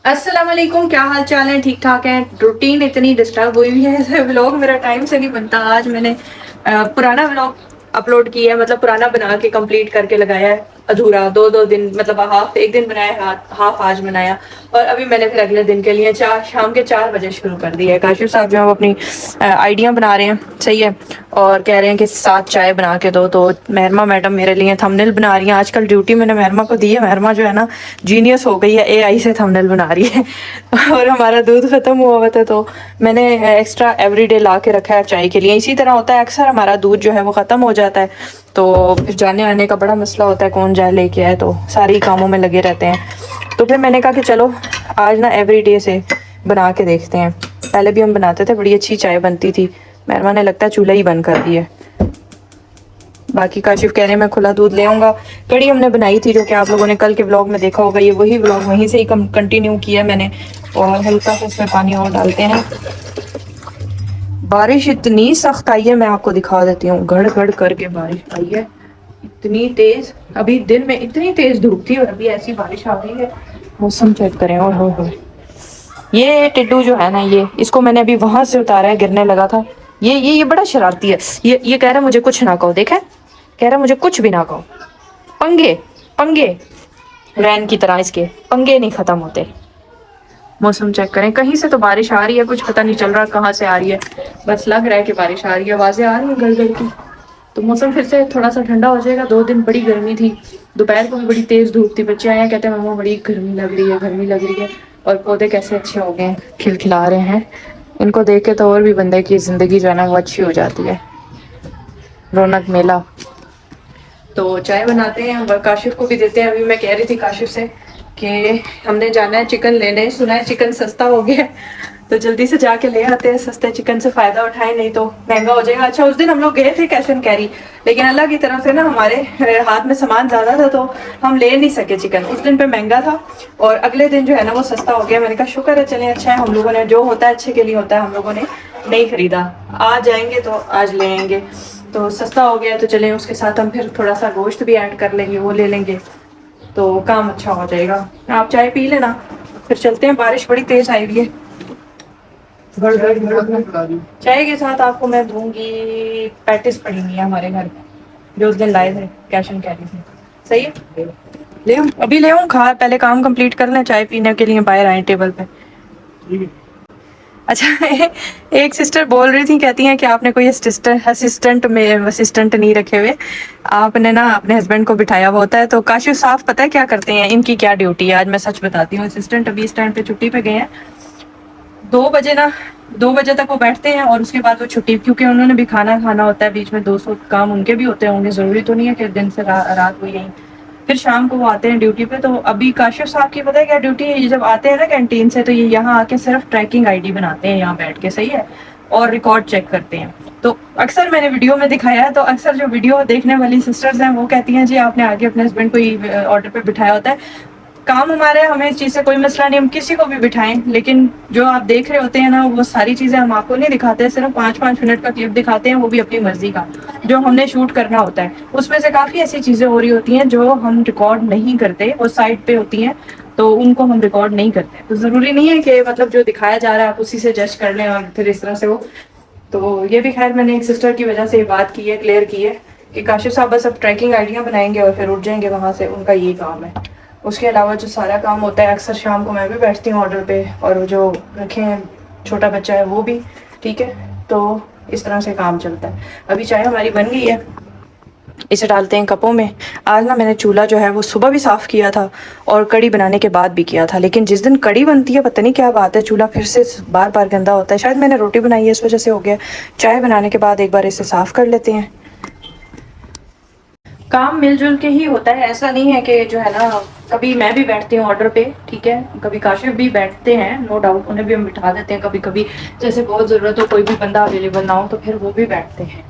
अस्सलाम वालेकुम, क्या हाल चाल है? ठीक ठाक है। रूटीन इतनी डिस्टर्ब हुई हुई है व्लॉग मेरा टाइम से नहीं बनता। आज मैंने पुराना व्लॉग अपलोड किया है, मतलब पुराना बना के कंप्लीट करके लगाया है अधूरा। दो दिन मतलब हाफ एक दिन बनाया, हाफ आज बनाया। और अभी मैंने फिर अगले दिन के लिए शाम के 4 बजे शुरू कर दिया है। काशिफ साहब जो है वो अपनी आइडिया बना रहे हैं, सही है। और कह रहे हैं कि साथ चाय बना के दो। तो महरमा मैडम मेरे लिए थंबनेल बना रही हैं। आजकल ड्यूटी मैंने महरमा को दी है। महरमा जो है ना जीनियस हो गई है, एआई से थंबनेल बना रही है और हमारा दूध खत्म हुआ हुआ था तो मैंने एक्स्ट्रा एवरीडे ला के रखा है चाय के लिए। इसी तरह होता है, अक्सर हमारा दूध जो है वो ख़त्म हो जाता है तो फिर जाने आने का बड़ा मसला होता है, कौन जाए लेके आए, तो सारी कामों में लगे रहते हैं। तो फिर मैंने कहा कि चलो आज ना एवरीडे से बना के देखते हैं। पहले भी हम बनाते थे, बड़ी अच्छी चाय बनती थी। मेहरबान ने लगता है चूल्हा ही बंद कर दिया। बाकी काशिफ कह रहे हैं मैं खुला दूध ले आऊँगा। कड़ी हमने बनाई थी जो कि आप लोगों ने कल के व्लॉग में देखा होगा। ये वही व्लॉग वहीं से ही कंटिन्यू किया मैंने। और हल्का सा इसमें पानी और डालते हैं। बारिश इतनी सख्त आई है, मैं आपको दिखा देती हूँ। घड़ घड़ करके बारिश आई है, इतनी तेज। अभी दिन में इतनी तेज धूप थी और अभी ऐसी बारिश आ रही है। मौसम चेक करें। और हो ये टिड्डू जो है ना, ये इसको मैंने अभी वहां से उतारा है, गिरने लगा था। ये बड़ा शरारती है। ये कह रहा है मुझे कुछ ना कहो। देखा, कह रहा है मुझे कुछ भी ना कहो। पंगे पंगे, रैन की तरह इसके पंगे नहीं खत्म होते। मौसम चेक करें, कहीं से तो बारिश आ रही है, कुछ पता नहीं चल रहा कहाँ से आ रही है। बस लग रहा है कि बारिश आ रही है, आवाजें आ रही है गड़ गड़ की। तो मौसम फिर से थोड़ा सा ठंडा हो जाएगा। 2 दिन बड़ी गर्मी थी, दोपहर को भी बड़ी तेज धूप थी। बच्चे आए कहते हैं मम्मा बड़ी गर्मी लग रही है, गर्मी लग रही है। और पौधे कैसे अच्छे हो गए हैं, खिलखिला रहे हैं। इनको देख के तो और भी बंदे की जिंदगी जो है ना वो अच्छी हो जाती है। रौनक मेला। तो चाय बनाते हैं और काशिफ को भी देते हैं। अभी मैं कह रही थी काशिफ से कि हमने जाना है चिकन लेने, सुना है चिकन सस्ता हो गया है तो जल्दी से जाके ले आते हैं। सस्ते चिकन से फायदा उठाए, नहीं तो महंगा हो जाएगा। अच्छा, उस दिन हम लोग गए थे कैश एंड कैरी, लेकिन अल्लाह की तरफ से ना हमारे हाथ में सामान ज्यादा था तो हम ले नहीं सके चिकन। उस दिन पे महंगा था और अगले दिन जो है ना वो सस्ता हो गया। मैंने कहा शुक्र है, चले अच्छा है, हम लोगों ने जो होता है अच्छे के लिए होता है, हम लोगों ने नहीं खरीदा। आज जाएंगे तो आज ले आएंगे। तो सस्ता हो गया तो चले, उसके साथ हम फिर थोड़ा सा गोश्त भी ऐड कर लेंगे, वो ले लेंगे तो काम अच्छा हो जाएगा। आप चाय पी लेना, फिर चलते हैं। बारिश बड़ी तेज आई हुई है। चाय के साथ आपको मैं दूंगी पैटिस पड़ी हुई है हमारे घर में, जो उस दिन लाए थे कैश एंड कैरी से। सही है, ले आऊं? अभी ले आऊं? खा पहले काम कंप्लीट कर लें, चाय पीने के लिए बाहर आए टेबल पे। अच्छा एक सिस्टर बोल रही थी, कहती हैं कि आपने कोई असिस्टेंट नहीं रखे हुए, आपने ना अपने हस्बैंड को बिठाया हुआ होता है। तो काशिफ साफ पता है क्या करते हैं, इनकी क्या ड्यूटी है आज मैं सच बताती हूँ। असिस्टेंट अभी इस टाइम पे छुट्टी पे गए हैं। 2 बजे ना, 2 बजे तक वो बैठते हैं और उसके बाद वो छुट्टी, क्योंकि उन्होंने भी खाना खाना होता है, बीच में 200 काम उनके भी होते होंगे। जरूरी तो नहीं है कि दिन से रात हुई यहीं। फिर शाम को वो आते हैं ड्यूटी पे। तो अभी काशिफ साहब की पता है क्या ड्यूटी है? ये जब आते हैं ना कैंटीन से तो ये यहाँ आके सिर्फ ट्रैकिंग आईडी बनाते हैं यहाँ बैठ के, सही है, और रिकॉर्ड चेक करते हैं। तो अक्सर मैंने वीडियो में दिखाया है, तो अक्सर जो वीडियो देखने वाली सिस्टर्स हैं वो कहती हैं जी आपने आगे अपने हस्बैंड को ही ऑर्डर पे बिठाया होता है। काम हमारा है, हमें इस चीज़ से कोई मसला नहीं, हम किसी को भी बिठाएं। लेकिन जो आप देख रहे होते हैं ना वो सारी चीज़ें हम आपको नहीं दिखाते, सिर्फ 5-5 मिनट का क्लिप दिखाते हैं, वो भी अपनी मर्जी का, जो हमने शूट करना होता है। उसमें से काफ़ी ऐसी चीज़ें हो रही होती हैं जो हम रिकॉर्ड नहीं करते, वो साइड पे होती हैं तो उनको हम रिकॉर्ड नहीं करते। तो ज़रूरी नहीं है कि मतलब जो दिखाया जा रहा है आप उसी से जज कर लें और फिर इस तरह से हो। तो ये भी खैर मैंने एक सिस्टर की वजह से ये बात की है, क्लियर की है कि काशिफ साहब बस अब ट्रैकिंग आइडियाँ बनाएंगे और फिर उठ जाएंगे वहाँ से, उनका यही काम है। उसके अलावा जो सारा काम होता है, अक्सर शाम को मैं भी बैठती हूँ ऑर्डर पे, और वो जो रखे हैं छोटा बच्चा है वो भी, ठीक है। तो इस तरह से काम चलता है। अभी चाय हमारी बन गई है, इसे डालते हैं कपों में। आज ना मैंने चूल्हा जो है वो सुबह भी साफ़ किया था और कड़ी बनाने के बाद भी किया था, लेकिन जिस दिन कड़ी बनती है पता नहीं क्या बात है, चूल्हा फिर से बार बार गंदा होता है। शायद मैंने रोटी बनाई है इस वजह से हो गया। चाय बनाने के बाद एक बार इसे साफ़ कर लेते हैं। काम मिलजुल के ही होता है, ऐसा नहीं है कि जो है ना, कभी मैं भी बैठती हूँ ऑर्डर पे, ठीक है, कभी काशिफ भी बैठते हैं, नो डाउट, उन्हें भी हम बिठा देते हैं कभी कभी, जैसे बहुत ज़रूरत हो, कोई भी बंदा अवेलेबल ना हो तो फिर वो भी बैठते हैं।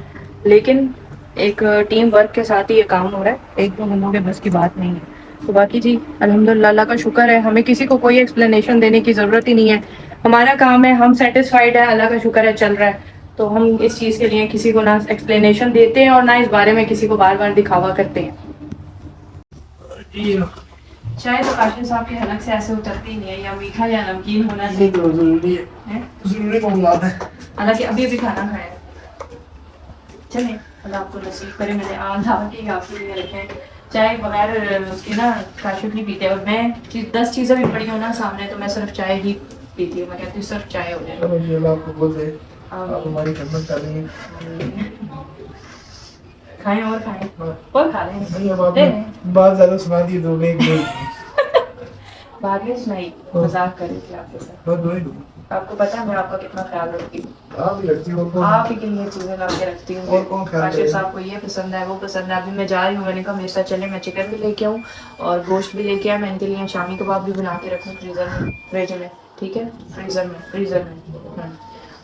लेकिन एक टीम वर्क के साथ ही ये काम हो रहा है, एक दो बंदों के बस की बात नहीं है। तो बाकी जी अल्हम्दुलिल्लाह, अल्लाह का शुक्र है, हमें किसी को कोई एक्सप्लेनेशन देने की ज़रूरत ही नहीं है। हमारा काम है, हम सेटिस्फाइड है, अल्लाह का शुक्र है चल रहा है। तो हम इस चीज़ के लिए किसी को ना एक्सप्लेनेशन देते हैं और ना इस बारे में किसी को बार बार दिखावा करते हैं। चाय तो काशिफ साहब के हलक से ऐसे उतरती ही नहीं है, या मीठा या नमकीन होना चाहिए। तो जरूरी है, हैं? जरूरी मामलात है। हालांकि अभी अभी खाना खाया। चले अल्लाह आपको नसीब करे, मैंने आधा के आपके लिए रखे चाय बगैर उसकी ना काशिफ नहीं पीते। और मैं 10 चीज़ें भी पड़ी हो ना सामने तो मैं सिर्फ चाय ही पीती हूँ। मैं कहती हूँ सिर्फ चाय हो जाए। चलो जी, अल्लाह आपको बोल दे, आप हमारी खिदमत कर रही हैं। खाएं और खाएं और खा लें। नहीं, अब आपने बात ज्यादा सुना दी, दो में एक दो बाद में सुनाई, मजाक कर रही थी आपके साथ। बस दो ही दो। आपको पता है मैं आपका कितना ख्याल रखती हूँ। आप ही रखती हो, कौन? आप ही के लिए चीजें ला के रखती हूँ। और कौन ख्याल काशिफ करेगा? साहब को ये पसंद है, वो पसंद है। अभी मैं जा रही हूँ, मैंने कहा मेरे साथ चले, मैं चिकन भी लेके आऊँ और गोश्त भी लेके आया। मैं इनके लिए शामी कबाब भी बना के रखूँ फ्रीजर में, फ्रिज में, ठीक है, फ्रीजर में।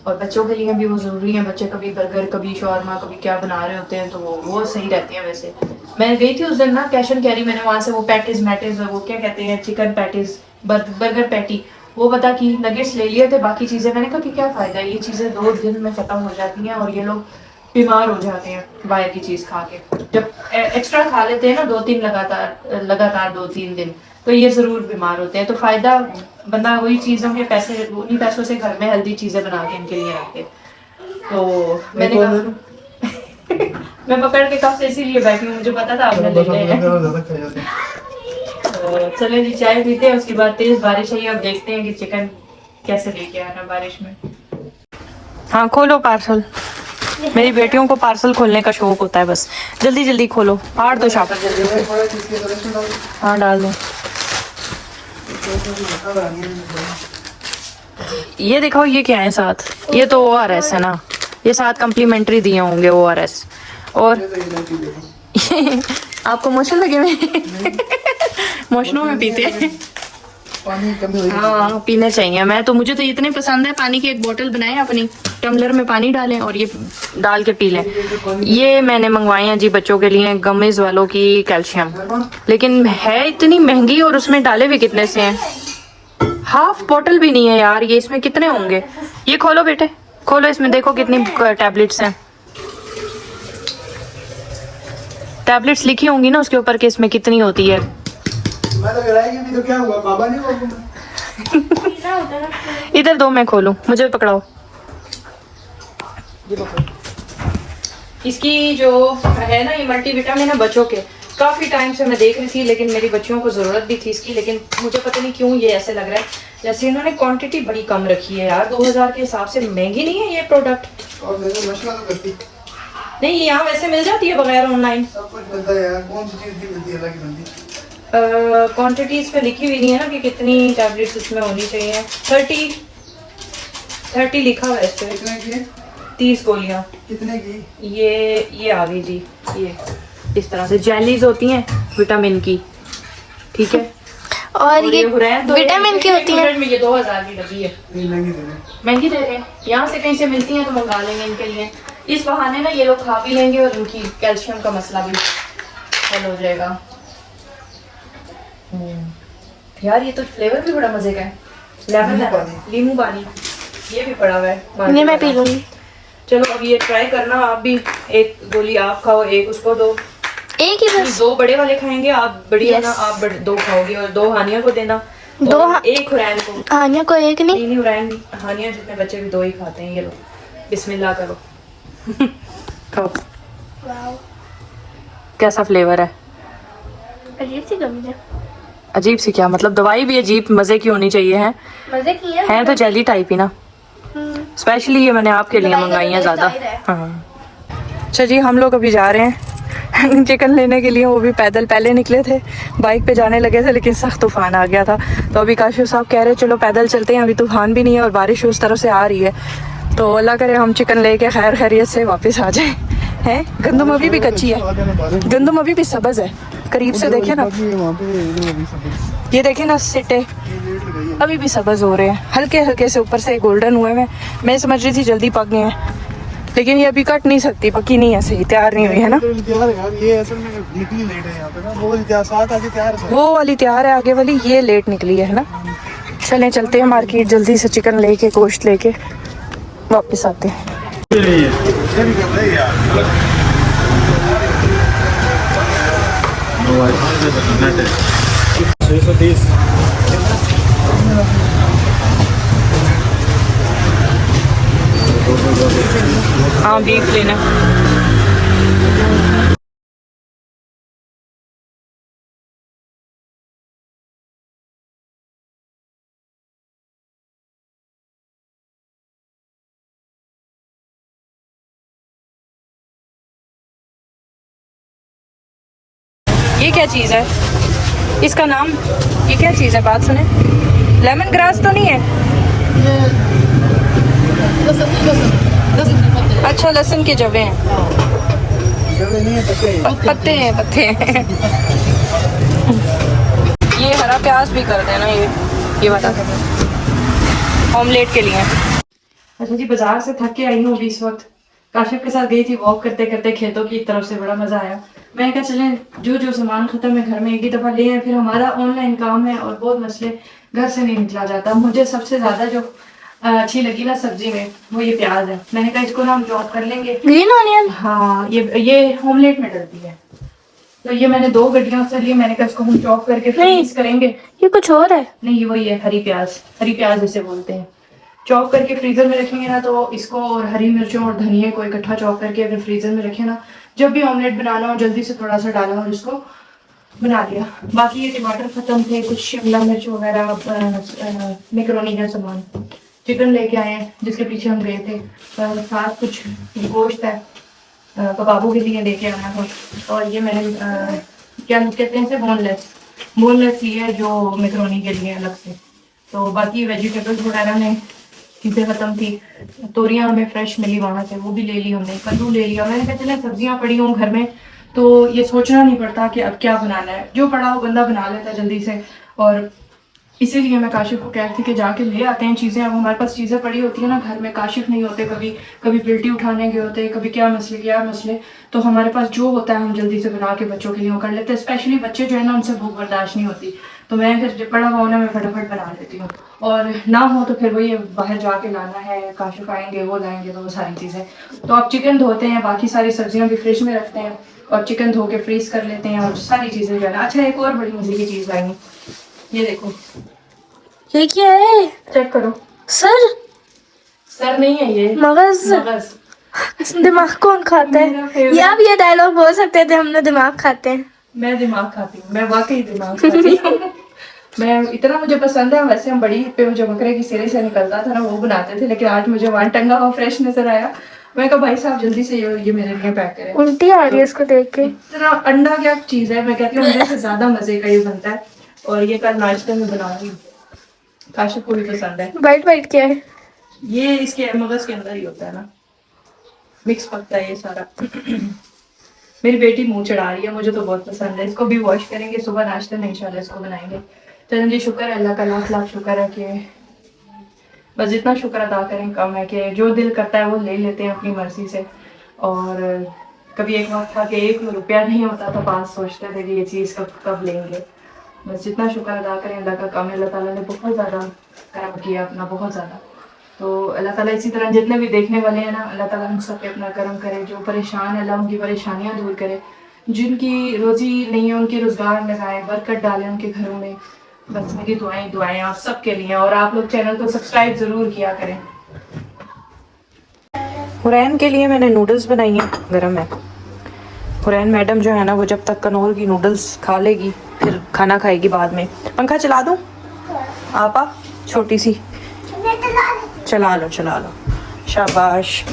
और बच्चों के लिए भी वो ज़रूरी है। बच्चे कभी बर्गर, कभी शौरमा, कभी क्या बना रहे होते हैं, तो वो सही रहती है। वैसे मैं गई थी उस दिन ना कैश एंड कैरी, मैंने वहाँ से वो पैटीज मैटीज, वो क्या कहते हैं, चिकन पैटीज, बर्गर पैटी, वो पता की नगेट्स ले लिए थे। बाकी चीज़ें मैंने कहा कि क्या फ़ायदा है, ये चीज़ें 2 दिन में ख़त्म हो जाती हैं और ये लोग बीमार हो जाते हैं बाहर की चीज़ खा के। जब एक्स्ट्रा खा लेते हैं ना 2-3 लगातार 2-3 दिन, तो ये ज़रूर बीमार होते हैं। तो फ़ायदा बंदा वही चीज़ों के पैसे, उन्हीं पैसों से घर में हेल्दी चीज़ें बना के इनके लिए रखते। तो मैंने कहा मैं पकड़ के कब से इसीलिए बैठी हूँ, मुझे पता था आपने ले लिया। तो चले जी चाय पीते हैं, उसके बाद तेज बारिश है। अब देखते हैं कि चिकन कैसे लेके आना बारिश में। हाँ खोलो पार्सल। मेरी बेटियों को पार्सल खोलने का शौक होता है, बस जल्दी जल्दी खोलो, फाड़ दो शापर जल्दी। हाँ डाल दो। ये दिखाओ ये क्या है साथ, ये तो ORS है ना, ये साथ कम्प्लीमेंट्री दिए होंगे ORS। और आपको मोशन लगे हुए मोशनों में पीते हैं। हाँ पीने चाहिए। मैं तो, मुझे तो इतने पसंद है, पानी की एक बोतल बनाएं अपनी, टम्बलर में पानी डालें और ये डाल के पी लें। ये मैंने मंगवाए हैं जी बच्चों के लिए, गमीज वालों की कैल्शियम, लेकिन है इतनी महंगी और उसमें डाले भी कितने से हैं, हाफ बोतल भी नहीं है यार। ये इसमें कितने होंगे, ये खोलो बेटे खोलो, इसमें देखो कितनी टैबलेट्स हैं। टैबलेट्स लिखी होंगी ना उसके ऊपर कि इसमें कितनी होती है। मैं तो गिराएगी नहीं तो क्या हुआ, बाबा नहीं हुआ इधर दो मैं खोलूं, मुझे पकड़ाओ। ये पकड़ो। इसकी जो है ना ये मल्टीविटामिन है बच्चों के, काफी टाइम से मैं देख रही थी, लेकिन मेरी बच्चियों को जरूरत भी थी इसकी, लेकिन मुझे पता नहीं क्यों ये ऐसे लग रहा है जैसे इन्होंने क्वांटिटी बड़ी कम रखी है यार। 2000 के हिसाब से महंगी नहीं है ये प्रोडक्ट। और मैंने मशवरा तो करती नहीं, यहाँ वैसे मिल जाती है बगैर ऑनलाइन, सब कुछ मिलता है यार। कौन सी चीज की मिलती है, अलग ही मिलती है। क्वांटिटीज पे लिखी हुई नहीं है ना कि कितनी टैबलेट्स इसमें होनी चाहिए। 30 लिखा हुआ है इस पे। कितने की? 30 गोलियां। कितने की? ये आ गई जी, ये इस तरह से जेलीज होती हैं विटामिन की, ठीक है। और ये तो विटामिन की होती है। में ये 2000 की लगी है, महंगी दे रहे हैं। यहाँ से कहीं से मिलती हैं तो मंगा लेंगे इनके लिए। इस बहाने ना ये लोग खा भी लेंगे और इनकी कैल्शियम का मसला भी हल हो जाएगा। यार ये तो फ्लेवर भी बड़ा मजे का है, लेमन नींबू पानी, ये भी पड़ा हुआ है। ये मैं पी लूंगी। चलो अब ये ट्राई करना आप भी। एक गोली आप खाओ, एक उसको दो। एक ही बस? 2 बड़े वाले खाएंगे आप, बड़ी Yes. ना आप 2 खाओगे, और 2 हानिया को देना, दो और एक हुरैन को। हानिया को एक नहीं? नहीं हुरैन, हानिया जितने बच्चे भी 2 ही खाते हैं। ये लो बिस्मिल्लाह करो खाओ। कैसा फ्लेवर है? अजीब सी गमी है। अजीब सी क्या मतलब, दवाई भी अजीब मजे की होनी चाहिए है। मजे की है तो जेली टाइप ही ना। स्पेशली ये मैंने आपके लिए मंगाई है ज्यादा। हाँ अच्छा जी, हम लोग अभी जा रहे हैं चिकन लेने के लिए। वो भी पैदल पहले निकले थे, बाइक पे जाने लगे थे, लेकिन सख्त तूफान आ गया था। तो अभी काशिफ साहब कह रहे चलो पैदल चलते हैं, अभी तूफान भी नहीं है और बारिश उस तरफ से आ रही है, तो अल्लाह करे हम चिकन लेके खैर खैरियत से वापस आ जाए। हैं गंदम अभी भी कच्ची है, गंदम अभी भी सब्ज है, करीब से देखे ना, ये देखे ना सिट्टे अभी भी सब्ज हो रहे हैं, हल्के हल्के से ऊपर से गोल्डन हुए हैं। मैं समझ रही थी जल्दी पक गए हैं, लेकिन ये अभी कट नहीं सकती, पकी नहीं है, सही तैयार नहीं हुई है ना। ये असल में निकली लेट है यहाँ पे ना, वो वाली साथ आके तैयार है, वो वाली तैयार है आगे वाली, ये लेट निकली है ना। चलें चलते हैं मार्केट, जल्दी से चिकन लेके गोश्त लेके वापस आते हैं। 630। हाँ बीफ लेना। ये क्या चीज़ है, इसका नाम, ये क्या चीज़ है, बात सुने। लेमन ग्रास तो नहीं है? अच्छा लहसुन के जवे हैं, पत्ते हैं, पत्ते हैं। ये हरा प्याज भी कर देना, ये वाला ऑमलेट के लिए। अच्छा जी, बाजार से थक के आई हूँ अभी इस वक्त। काशिफ के साथ गई थी वॉक करते करते खेतों की तरफ से, बड़ा मजा आया। मैं कहा चलें जो सामान खत्म है घर में एक ही दफा ले आए, फिर हमारा ऑनलाइन काम है और बहुत मसले, घर से नहीं निकला जाता। मुझे सबसे ज्यादा जो अच्छी लगी ना सब्जी में, वो ये प्याज है। मैंने कहा इसको ना हम चॉप कर लेंगे। Green onion. हाँ, ये ऑमलेट में डलती है, तो ये मैंने 2 गड्डियों से लिए। मैंने कहा इसको हम चॉप करके फ्रीज करेंगे। ये कुछ और है। नहीं, ये वही है, हरी प्याज जिसे बोलते हैं। चॉप करके फ्रीजर में रखेंगे ना, तो इसको और हरी मिर्चों और धनिया को इकट्ठा चॉप करके अगर फ्रीजर में रखे ना, जब भी ऑमलेट बनाना हो जल्दी से थोड़ा सा डाला और इसको बना लिया। बाकी ये टमाटर खत्म थे, कुछ शिमला मिर्च वगैरह, मैकरोनी का सामान, चिकन लेके आए हैं जिसके पीछे हम गए थे, और साथ कुछ गोश्त है कबाबों के लिए लेके आना था। और ये मैंने क्या कहते हैं इसे, बोनलेस ली है जो मैकरोनी के लिए अलग से। तो बाकी वेजिटेबल्स वगैरह में चीज़ें ख़त्म थी। तोरियां हमें फ्रेश मिली वहाँ से, वो भी ले ली हमने। कद्दू ले लिया। मैंने कहा चले सब्जियां पड़ी हों घर में तो ये सोचना नहीं पड़ता कि अब क्या बनाना है, जो पड़ा हो बंदा बना लेता है जल्दी से। और इसीलिए मैं काशिफ को कहती थी कि जाके ले आते हैं चीज़ें। अब हमारे पास चीज़ें पड़ी होती है ना घर में, काशिफ नहीं होते, कभी बिल्टी उठाने गए होते, कभी क्या मसले, तो हमारे पास जो होता है हम जल्दी से बना के बच्चों के लिए वो कर लेते हैं। स्पेशली बच्चे जो है ना, उनसे भूख बर्दाश्त नहीं होती, तो मैं अगर पड़ा हुआ ना मैं फटाफट बना लेती हूँ। और ना हो तो फिर वही बाहर जाके लाना है, काशिफ आएंगे वो लाएंगे, तो वो सारी चीज़ें। तो आप चिकन धोते हैं, बाकी सारी सब्जियाँ भी फ्रिज में रखते हैं और चिकन धो के फ्रीज कर लेते हैं और सारी चीज़ें जो है ना। अच्छा, एक और बड़ी मजे की चीज़ लाई, ये देखो। ये क्या है? चेक करो। सर नहीं है ये, मगज। दिमाग कौन खाता है? ये आप ये डायलॉग बोल सकते थे, हमने दिमाग खाते हैं। मैं दिमाग खाती हूँ, मैं वाकई दिमाग खाती हूँ। मैं इतना मुझे पसंद है। वैसे हम बड़ी पे जो बकरे की सिरे से निकलता था ना वो बनाते थे, लेकिन आज मुझे वहाँ टंगा हुआ फ्रेश नजर आया। मैं कहा भाई साहब जल्दी से ये मेरे लिए पैक करें। उल्टी आ रही है इसको देख के। इतना अंडा क्या चीज़ है, मैं कहती हूँ अंडे से ज्यादा मजे का ये बनता है। और ये कल नाश्ते में बनाऊंगी, काशिफ को भी पसंद है। वाइट क्या है? ये इसके मगज के अंदर ही होता है ना, मिक्स पकता है ये सारा। मेरी बेटी मुंह चढ़ा रही है, मुझे तो बहुत पसंद है। इसको भी वॉश करेंगे सुबह नाश्ते में, इंशाल्लाह इसको बनाएंगे। चलन जी, शुक्र है अल्लाह का, लाख लाख शुक्र है कि बस जितना शुक्र अदा करें कम है कि जो दिल करता है वो ले लेते हैं अपनी मर्जी से। और कभी एक वक्त था कि 1 रुपया नहीं होता तो पास सोचते थे कि ये चीज़ कब लेंगे। बस जितना शुक्र अदा करें अल्लाह का काम है। अल्लाह ताला ने बहुत ज़्यादा करम किया अपना, बहुत ज़्यादा। तो अल्लाह ताला इसी तरह जितने भी देखने वाले हैं ना, अल्लाह ताला हम सब पे अपना करम करे। जो परेशान है अल्लाह उनकी परेशानियां दूर करे, जिनकी रोजी नहीं है उनके रोजगार लगाए, बरकत डालें उनके घरों में। बस मेरी दुआएं आप सबके लिए। और आप लोग चैनल को सब्सक्राइब ज़रूर किया करें। हुरैन के लिए मैंने नूडल्स बनाई हैं, गरम है। हुरैन मैडम जो है ना, वो जब तक कनौर की नूडल्स खा लेगी फिर खाना खाएगी बाद में। पंखा चला दूँ आपा, छोटी सी चला लो शाबाश।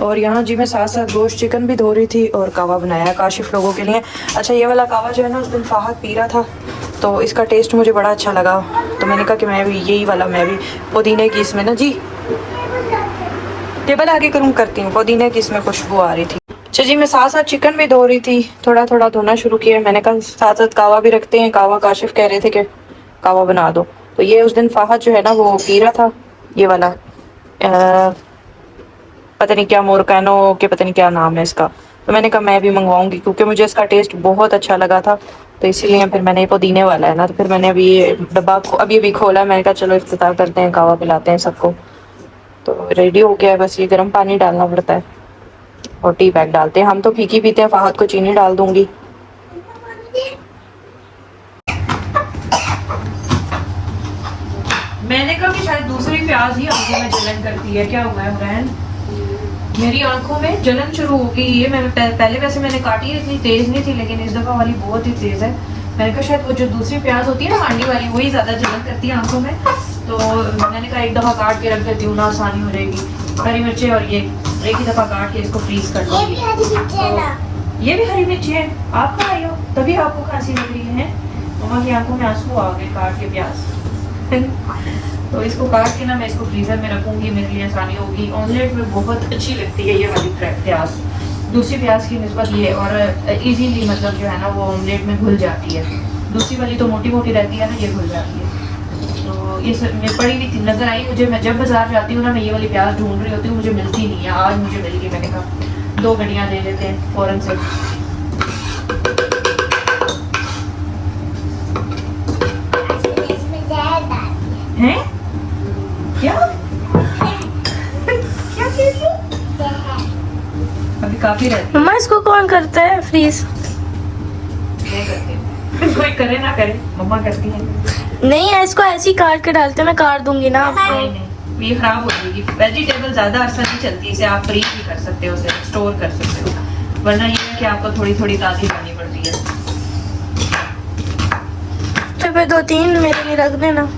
और यहाँ जी मैं साथ साथ गोश्त चिकन भी धो रही थी और कावा बनाया काशिफ लोगों के लिए। अच्छा, ये वाला कावा जो है ना उस दिन फाहद पी रहा था तो इसका टेस्ट मुझे बड़ा अच्छा लगा, तो मैंने कहा कि मैं भी यही वाला, मैं भी पुदीने की इसमें ना जी टेबल आगे करती हूँ, पुदीने की इसमें खुशबू आ रही थी। अच्छा जी, मैं साथ साथ चिकन भी धो रही थी, थोड़ा थोड़ा धोना शुरू किया। मैंने कहा साथ साथ कावा भी रखते हैं, कावा काशिफ कह रहे थे कि कावा बना दो। तो ये उस दिन फाहद जो है ना वो पी रहा था, ये वाला पता नहीं क्या मोरकानो के पता नहीं क्या नाम है इसका। तो मैंने कहा मैं भी मंगवाऊंगी क्योंकि मुझे इसका टेस्ट बहुत अच्छा लगा था, तो इसीलिए फिर मैंने पुदीने वाला है ना, तो फिर मैंने अभी ये डब्बा अभी खोला। मैंने कहा चलो इफ्तितार करते हैं, कावा पिलाते हैं सबको। तो रेडी हो गया है, बस ये गर्म पानी डालना पड़ता है और टी बैग डालते हैं। हम तो फीकी पीते हैं, फाहद को चीनी डाल दूंगी। मैंने कहा कि शायद दूसरी प्याज ही आंखों में जलन करती है, क्या हुआ है इमरान? मेरी आंखों में जलन शुरू हो गई है। मैं पहले वैसे मैंने काटी है, इतनी तेज नहीं थी, लेकिन इस दफा वाली बहुत ही तेज है। मैंने कहा शायद वो जो दूसरी प्याज होती है ना हांडी वाली, वही ज्यादा जलन करती है आंखों में। तो मैंने कहा एक दफा काट के रख देती हूँ ना, आसानी हो जाएगी। हरी मिर्चें और ये एक ही दफा काट के इसको फ्रीज कर दूंगी। ये भी हरी मिर्ची है। आप कहाँ आई हो? तभी आपको खांसी लग रही है। मम्मा की आंखों में आंसू आ गए काट के प्याज। तो इसको काट के ना मैं इसको फ्रीजर में रखूंगी, मेरे लिए आसानी होगी। ऑमलेट में बहुत अच्छी लगती है ये वाली प्याज, दूसरी प्याज की निस्बत ये, और इजीली मतलब जो है ना वो ऑमलेट में घुल जाती है। दूसरी वाली तो मोटी मोटी रहती है ना, ये घुल जाती है। तो ये मैं पड़ी हुई थी, नजर आई मुझे। मैं जब बाजार जाती हूँ ना, मैं ये वाली प्याज ढूंढ रही होती हूँ, मुझे मिलती नहीं है। आज मुझे मिल गई, मैंने कहा 2 गड्डियाँ ले लेते हैं फौरन से। हैं? क्या? क्या चीज़ है? अभी काफी रहती मम्मा इसको कौन करता है फ्रीज? है, करते हैं। कोई करे ना करे, मम्मा करती है। नहीं है, इसको ऐसे ही काट के डालते हैं, मैं काट दूंगी ना आपको। नहीं नहीं, ये खराब हो जाएगी। वेजिटेबल ज्यादा अरसा नहीं चलती, इसे आप फ्रीज भी कर सकते हो, उसे स्टोर कर सकते हो। वरना ये है कि आपको थोड़ी थोड़ी ताज़ी लानी पड़ती है। तो फिर 2-3 मेरे लिए रख देना।